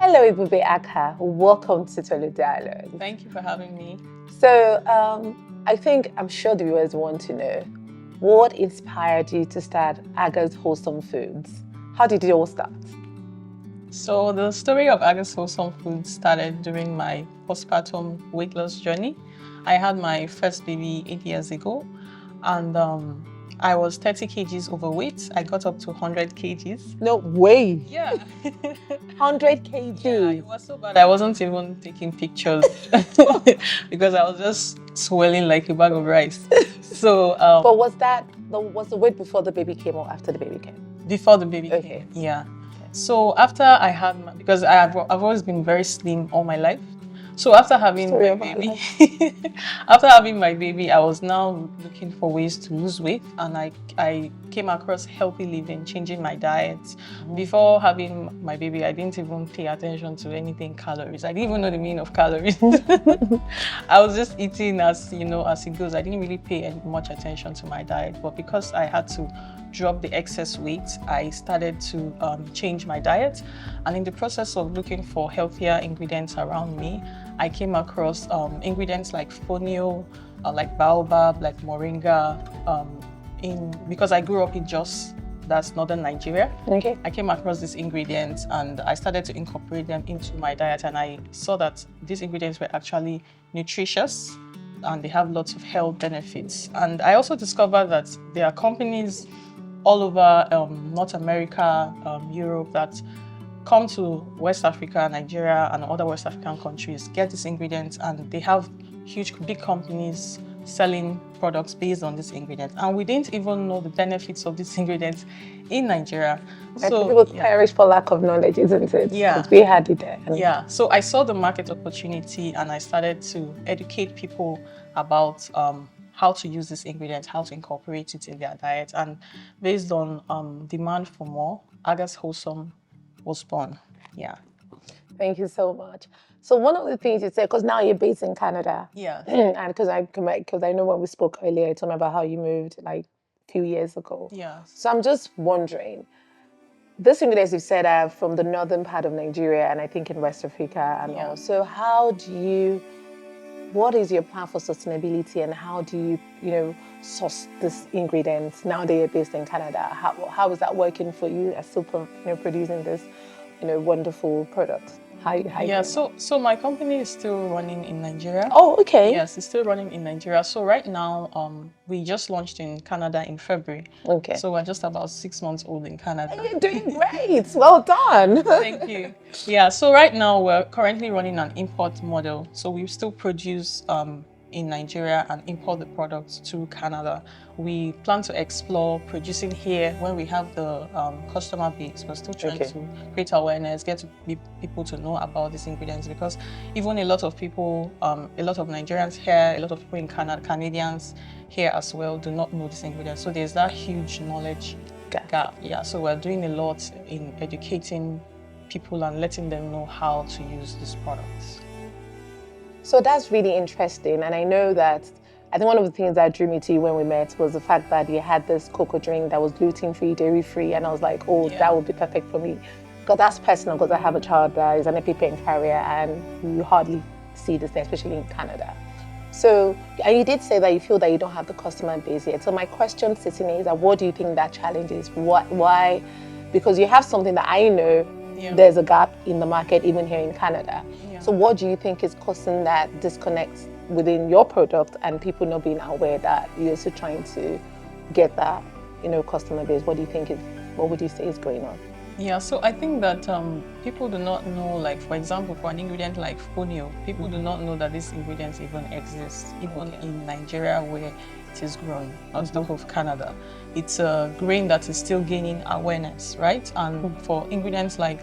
Hello, Ebube Akah. Welcome to Tolu Dialogue. Thank you for having me. So, I'm sure the viewers want to know what inspired you to start Agah's Wholesome Foods. How did it all start? So the story of Agah's Wholesome Foods started during my postpartum weight loss journey. I had my first baby 8 years ago, and I was 30 kgs overweight. I got up to 100 kgs. No way. Yeah. 100 kg. Yeah, it was so bad. I wasn't even taking pictures because I was just swelling like a bag of rice. So, but was the weight before the baby came or after the baby came? Before the baby came, yeah. So after I had because I've always been very slim all my life. So after having my baby, I was now looking for ways to lose weight, and I came across healthy living, changing my diet. Before having my baby, I didn't even pay attention to anything calories. I didn't even know the meaning of calories. I was just eating as it goes. I didn't really pay much attention to my diet, but because I had to drop the excess weight, I started to change my diet, and in the process of looking for healthier ingredients around me, I came across ingredients like Fonio, like Baobab, like Moringa. Because I grew up in Jos, that's northern Nigeria. Okay. I came across these ingredients and I started to incorporate them into my diet, and I saw that these ingredients were actually nutritious and they have lots of health benefits. And I also discovered that there are companies all over North America, Europe, that come to West Africa, Nigeria, and other West African countries, get these ingredients, and they have big companies selling products based on these ingredients. And we didn't even know the benefits of these ingredients in Nigeria. So people perish for lack of knowledge, isn't it? Yeah. Because we had it there. Yeah. So I saw the market opportunity, and I started to educate people about how to use this ingredient, how to incorporate it in their diet. And based on demand for more, Agah's Wholesome was born. Yeah. Thank you so much. So one of the things you said, because now you're based in Canada. Yeah. And because I know when we spoke earlier, you told me about how you moved like a few years ago. Yeah. So I'm just wondering, these ingredients you said are from the northern part of Nigeria and I think in West Africa and all. So what is your plan for sustainability, and how do you source these ingredients now that you're based in Canada? How is that working for you as producing this wonderful product? So my company is still running in Nigeria. Oh, okay. Yes, it's still running in Nigeria. So right now, we just launched in Canada in February. Okay. So we're just about 6 months old in Canada. You're doing great. Well done. Thank you. Yeah, so right now we're currently running an import model. So we still produce in Nigeria and import the products to Canada. We plan to explore producing here when we have the customer base. We're still trying to create awareness, get people to know about these ingredients, because even a lot of people, a lot of Nigerians here, a lot of people in Canada, Canadians here as well, do not know these ingredients. So there's that huge knowledge gap. Yeah, so we're doing a lot in educating people and letting them know how to use these products. So that's really interesting, and I know that I think one of the things that drew me to you when we met was the fact that you had this cocoa drink that was gluten-free, dairy-free, and I was like, that would be perfect for me. Because that's personal, because I have a child that is an EpiPen carrier, and you hardly see this, especially in Canada. So, and you did say that you feel that you don't have the customer base yet. So my question sitting is, what do you think that challenge is? Why? Because you have something that I know there's a gap in the market, even here in Canada. So what do you think is causing that disconnect within your product and people not being aware that you're also trying to get that, customer base? What would you say is going on? Yeah, so I think that people do not know, like, for example, for an ingredient like Fonio, people do not know that these ingredients even exist, even in Nigeria where it is grown, outside of Canada. It's a grain that is still gaining awareness, right? And for ingredients like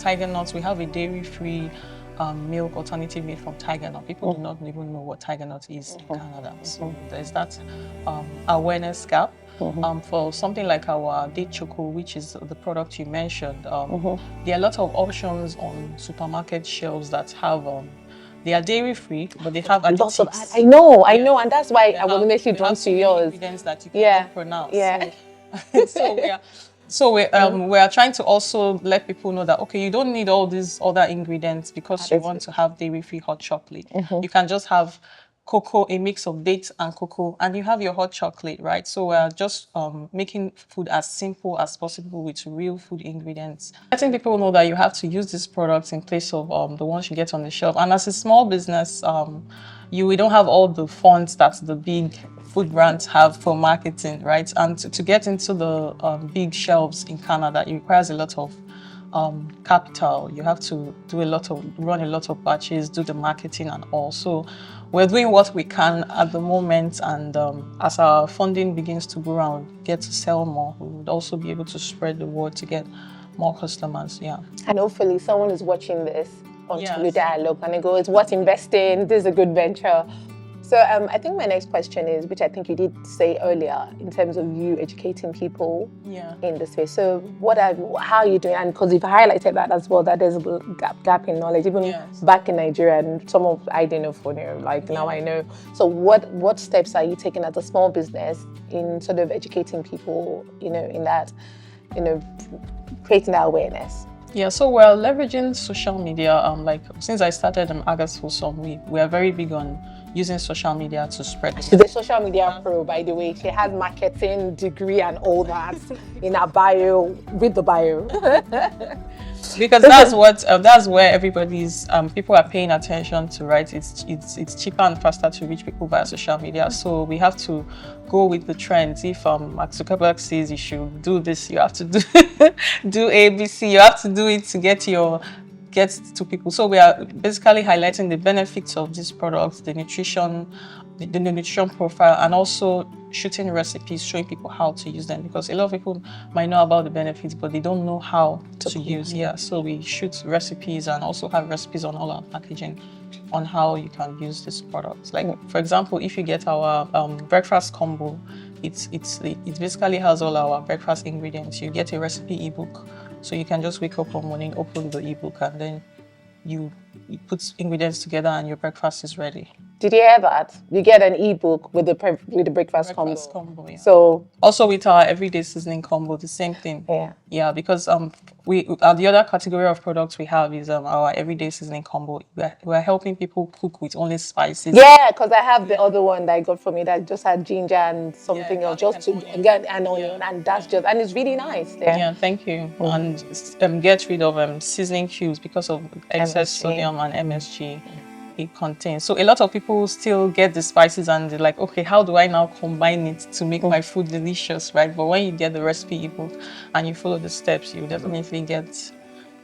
tiger nuts, we have a dairy-free milk alternative made from tiger nut. People do not even know what tiger nut is in Canada. So there's that awareness gap. For something like our date choco, which is the product you mentioned, there are a lot of options on supermarket shelves that have they are dairy free, but they have additives. I know, and that's why I was initially drawn to yours. Ingredients that you cannot pronounce. Yeah. So So we are trying to also let people know that, okay, you don't need all these other ingredients because you want to have dairy-free hot chocolate. You can just have cocoa, a mix of dates and cocoa, and you have your hot chocolate, right? So we're just making food as simple as possible with real food ingredients. Letting people know that you have to use these products in place of the ones you get on the shelf. And as a small business, we don't have all the funds that the big food brands have for marketing, right? And to get into the big shelves in Canada, it requires a lot of capital. You have to run a lot of batches, do the marketing and all. So we're doing what we can at the moment, and as our funding begins to grow and get to sell more, we would also be able to spread the word to get more customers. Yeah. And hopefully someone is watching this on Tulu Dialogue and it goes, "What investing? This is a good venture." So I think my next question is, which I think you did say earlier, in terms of you educating people in this space. So how are you doing? And because you've highlighted that as well, that there's a gap in knowledge, even back in Nigeria, and I didn't know Fonio, now I know. So what steps are you taking as a small business in sort of educating people, in that, creating that awareness? Yeah, so we're leveraging social media. Since I started Aga's Wholesome, we are very big on using social media to spread. She's a social media pro, by the way. She has marketing degree and all that in her bio. Read the bio. Because that's where everybody's people are paying attention to, right? It's cheaper and faster to reach people via social media. So we have to go with the trends. If Mark Zuckerberg says you should do this, you have to do do ABC. You have to do it to get to people. So we are basically highlighting the benefits of these products, the nutrition profile, and also shooting recipes, showing people how to use them, because a lot of people might know about the benefits, but they don't know how to use. So we shoot recipes and also have recipes on all our packaging on how you can use these products. Like, for example, if you get our breakfast combo, it basically has all our breakfast ingredients. You get a recipe ebook, so you can just wake up one morning, open the ebook, and then you put ingredients together and your breakfast is ready. Did you hear that? You get an ebook with the breakfast combo. So also with our everyday seasoning combo, the same thing. Yeah, because the other category of products we have is our everyday seasoning combo. We're helping people cook with only spices. Yeah, because I have the other one that I got from you that just had ginger and something else, just to get an onion, and that's just, and it's really nice. Yeah, thank you. And get rid of seasoning cubes because of excess sodium and MSG. It contains. So a lot of people still get the spices and they're like, okay, how do I now combine it to make my food delicious, right? But when you get the recipe ebook and you follow the steps, you definitely get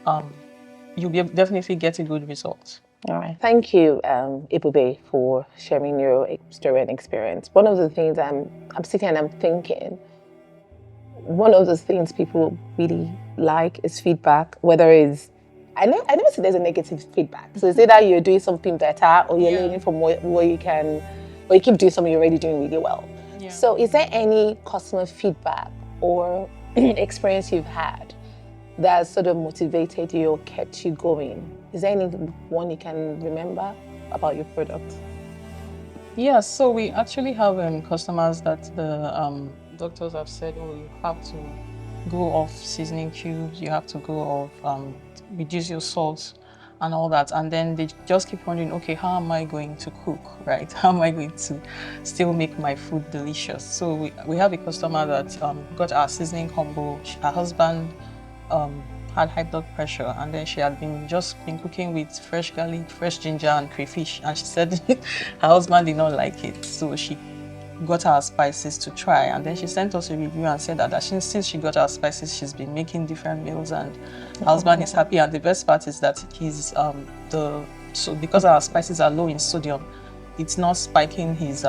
a good result. All right. Thank you, Ebube, for sharing your story and experience. One of the things I'm sitting and I'm thinking, one of the things people really like is feedback, whether it's I never see there's a negative feedback. So it's either you're doing something better or you're learning from where you can, or you keep doing something you're already doing really well. So is there any customer feedback or experience you've had that sort of motivated you or kept you going? Is there any one you can remember about your product? Yeah, so we actually have customers that the doctors have said, oh, you have to go off seasoning cubes, you have to go off reduce your salt and all that, and then they just keep wondering, okay, how am I going to cook, right? How am I going to still make my food delicious? So we have a customer that got our seasoning combo. Her husband had high blood pressure, and then she had been cooking with fresh garlic, fresh ginger and crayfish, and she said her husband did not like it, so she got our spices to try, and then she sent us a review and said that since she got our spices, she's been making different meals and her husband is happy. And the best part is that he's because our spices are low in sodium, it's not spiking his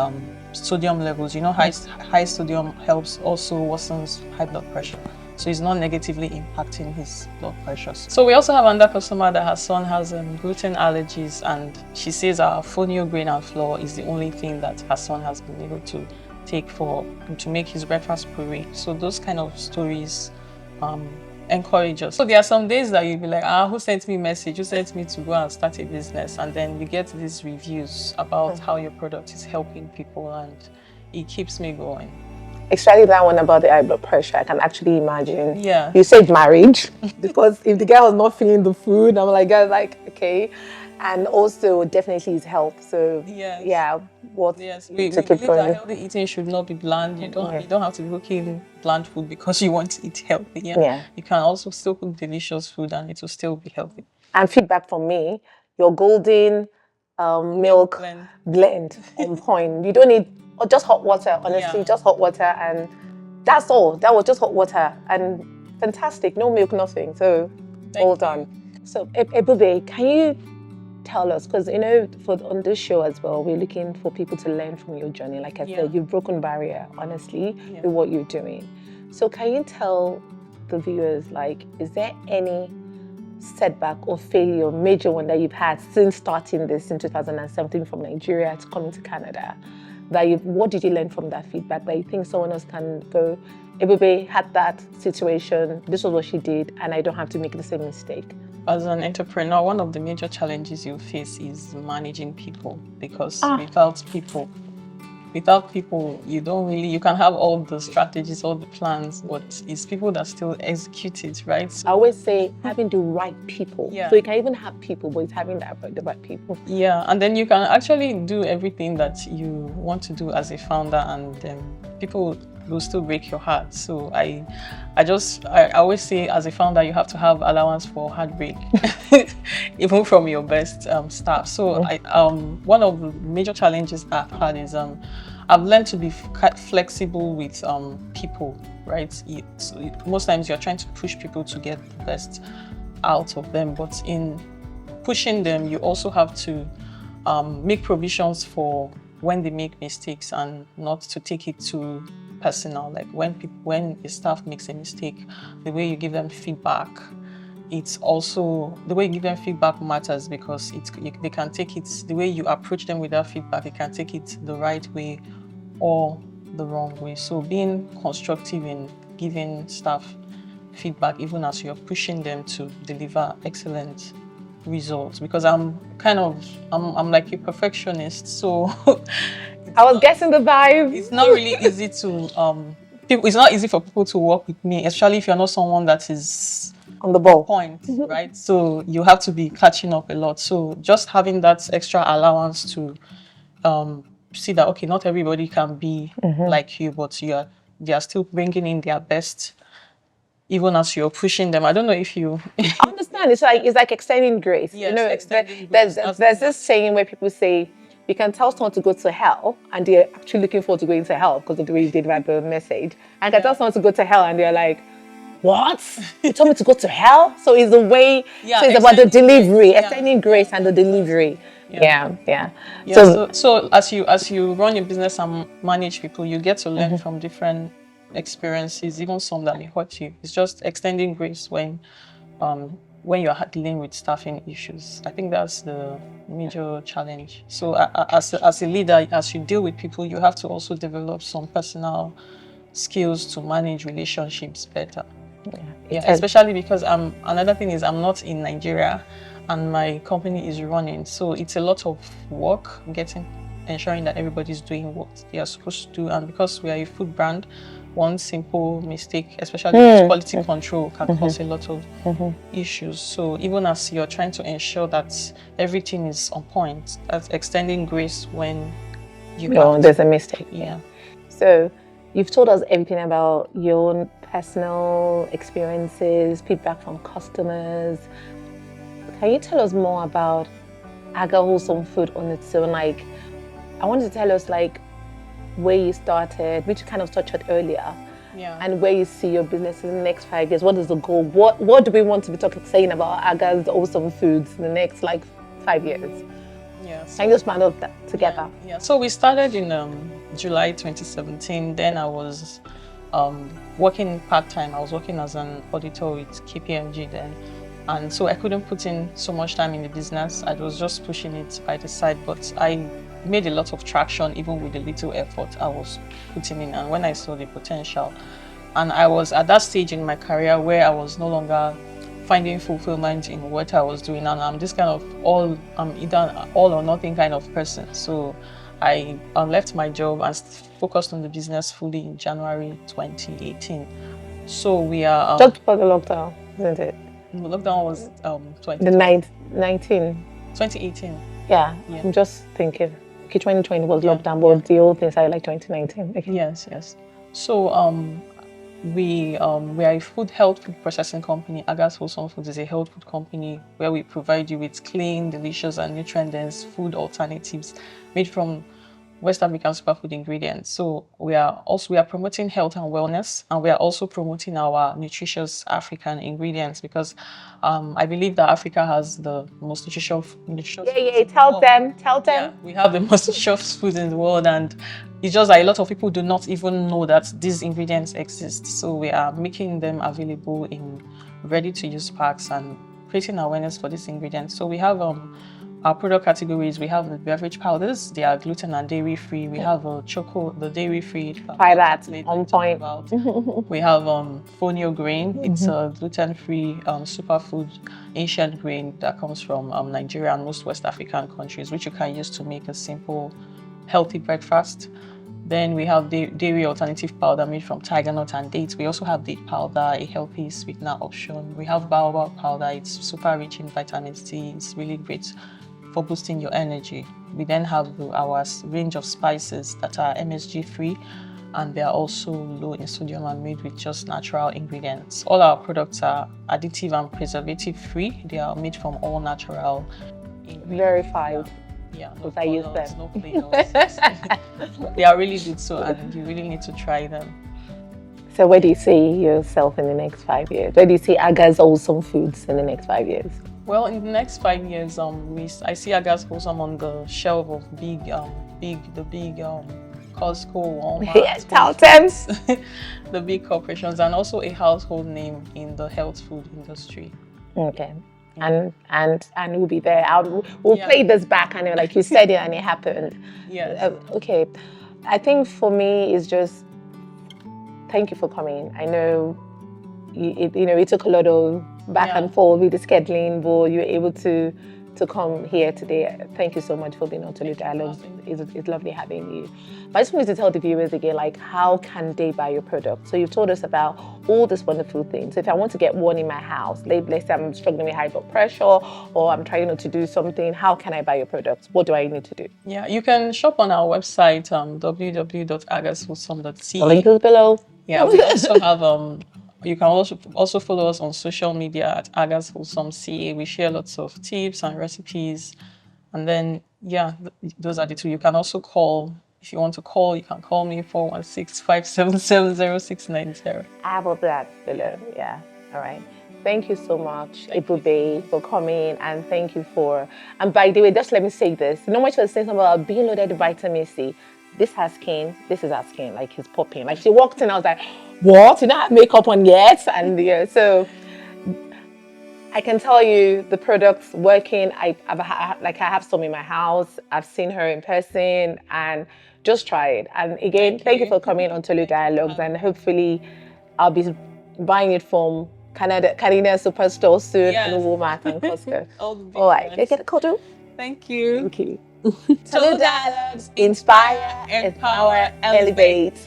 sodium levels. High sodium also worsens high blood pressure, so it's not negatively impacting his blood pressure. So we also have another customer that her son has gluten allergies, and she says our Fonio grain and flour is the only thing that her son has been able to take to make his breakfast puree. So those kind of stories encourage us. So there are some days that you'll be like, who sent me a message? Who sent me to go and start a business? And then you get these reviews about how your product is helping people, and it keeps me going. especially that one about the high blood pressure, I can actually imagine. Yeah. You said marriage, because if the guy was not feeling the food, I'm like, guys, like, okay. And also definitely his health. So Yes. yeah, what Yes, to we keep believe that going. healthy eating should not be bland. You don't have to be cooking bland food because you want to eat healthy. Yeah. You can also still cook delicious food and it will still be healthy. And feedback from me, your golden milk blend on point. You don't need just hot water, honestly, just hot water, and that's all. That was just hot water and fantastic. No milk, nothing. So well done. So Ebube, can you tell us, because you know, on this show as well, we're looking for people to learn from your journey. Like I said, you've broken barrier, honestly, with what you're doing. So can you tell the viewers, like, is there any setback or failure, major one that you've had since starting this in 2017 from Nigeria to coming to Canada? What did you learn from that feedback that you think someone else can go, Ebube had that situation, this was what she did, and I don't have to make the same mistake? As an entrepreneur, one of the major challenges you face is managing people, because without people, you can have all the strategies, all the plans, but it's people that still execute it, right? So, I always say having the right people. So you can even have people, but it's having the right people. Yeah, and then you can actually do everything that you want to do as a founder, and people will still break your heart. So I always say, as a founder, you have to have allowance for heartbreak, even from your best staff. So one of the major challenges I've had is I've learned to be flexible with people, right? Most times you're trying to push people to get the best out of them, but in pushing them, you also have to make provisions for when they make mistakes and not to take it too personal. Like when a staff makes a mistake, the way you give them feedback, it's also the way you give them feedback matters, because they can take it, the way you approach them with that feedback, they can take it the right way or the wrong way. So being constructive in giving staff feedback, even as you're pushing them to deliver excellent results, because I'm like a perfectionist, so I was guessing the vibe. It's not really easy to it's not easy for people to work with me, especially if you're not someone that is on the ball point, right? So you have to be catching up a lot. So just having that extra allowance to see that, okay, not everybody can be like you, but they are still bringing in their best, even as you're pushing them. I don't know if you understand. It's like extending grace. Yes, you know, there's this saying where people say you can tell someone to go to hell and they're actually looking forward to going to hell because of the way you deliver the message. And I can tell someone to go to hell and they're like, what? You told me to go to hell? So it's the way, so it's about the delivery, extending grace and the delivery. Yeah. So as you run your business and manage people, you get to learn from different experiences, even some that may hurt you. It's just extending grace when you're dealing with staffing issues. I think that's the major challenge. So as a leader, as you deal with people, you have to also develop some personal skills to manage relationships better. Especially because another thing is I'm not in Nigeria and my company is running, so it's a lot of work ensuring that everybody's doing what they are supposed to do. And because we are a food brand, one simple mistake, especially with quality control, can cause a lot of issues. So even as you're trying to ensure that everything is on point, that's extending grace when there's a mistake. Yeah. So you've told us everything about your own personal experiences, feedback from customers. Can you tell us more about Akah Wholesome Food on its own? Like, I wanted to tell us like where you started, which you kind of touched on earlier, and where you see your business in the next 5 years. What is the goal? What do we want to be saying about Akah's Wholesome Foods in the next 5 years? Can you just round up that together? So we started in July 2017. Then I was working part-time. I was working as an auditor with KPMG then. And so I couldn't put in so much time in the business. I was just pushing it by the side, but I made a lot of traction even with the little effort I was putting in. And when I saw the potential, and I was at that stage in my career where I was no longer finding fulfillment in what I was doing, and I'm this kind of I'm either all or nothing kind of person. So I left my job and focused on the business fully in January 2018. So we are just before the lockdown, isn't it? The lockdown was the 19. 2018. Yeah, I'm just thinking. Okay, 2020 was lockdown, but the old thing started like 2019. Okay. Yes. So we are a health food processing company. Akah's Wholesome Foods is a health food company where we provide you with clean, delicious, and nutrient-dense food alternatives made from West African superfood ingredients. So we are promoting health and wellness, and we are also promoting our nutritious African ingredients because I believe that Africa has the most nutritious Tell them. Yeah, we have the most nutritious food in the world, and it's just that a lot of people do not even know that these ingredients exist. So we are making them available in ready-to-use packs and creating awareness for these ingredients. So we have our product categories. We have the beverage powders. They are gluten and dairy free. We have the dairy free. Try that on point. We have Fonio grain. It's a gluten free superfood ancient grain that comes from Nigeria and most West African countries, which you can use to make a simple, healthy breakfast. Then we have dairy alternative powder made from tiger nut and dates. We also have date powder, a healthy sweetener option. We have baobab powder. It's super rich in vitamin C. It's really great for boosting your energy. We then have our range of spices that are MSG free, and they are also low in sodium and made with just natural ingredients. All our products are additive and preservative free. They are made from all natural ingredients. Verified. Yeah, because I use them. No flavors. They are really good, and you really need to try them. So where do you see yourself in the next 5 years? Where do you see Akah's Wholesome Foods in the next 5 years? Well, in the next 5 years, I see Akah's Wholesome on the shelf of the big Costco, Walmart, tell them. the big corporations, and also a household name in the health food industry. Okay. And we'll be there. We'll play this back, and like you said it, and it happened. Yes. Okay. I think for me is just thank you for coming. I know it took a lot of back and forth with the scheduling, but you were able to come here today. Thank you so much for being on Tolu Dialogues. It's lovely having you. But I just wanted to tell the viewers again, like, how can they buy your product? So you've told us about all these wonderful things. So if I want to get one in my house, let's say I'm struggling with high blood pressure, or I'm trying to do something, how can I buy your products? What do I need to do? Yeah, you can shop on our website, www.agahswholesome.ca. The link is below. Yeah, we also have you can also follow us on social media at Akah's Wholesome CA. We share lots of tips and recipes. And then, those are the two. You can also call. If you want to call, you can call me 416-577-0690. I have all that below. Yeah. All right. Thank you so much, Ebube, for coming, and thank you and by the way, just let me say this. You know what she was saying about being loaded with vitamin C? This is her skin, like it's popping. Like she walked in, I was like, what? You don't have makeup on yet? And so I can tell you the product's working. I have some in my house. I've seen her in person, and just try it. And again, thank you for coming on Tolu Dialogues, and hopefully I'll be buying it from Canadian Superstore soon, and Walmart and Costco. All right, get a cuddle. Thank you. Thank you. Tolu Dialogues, inspire, empower, elevate.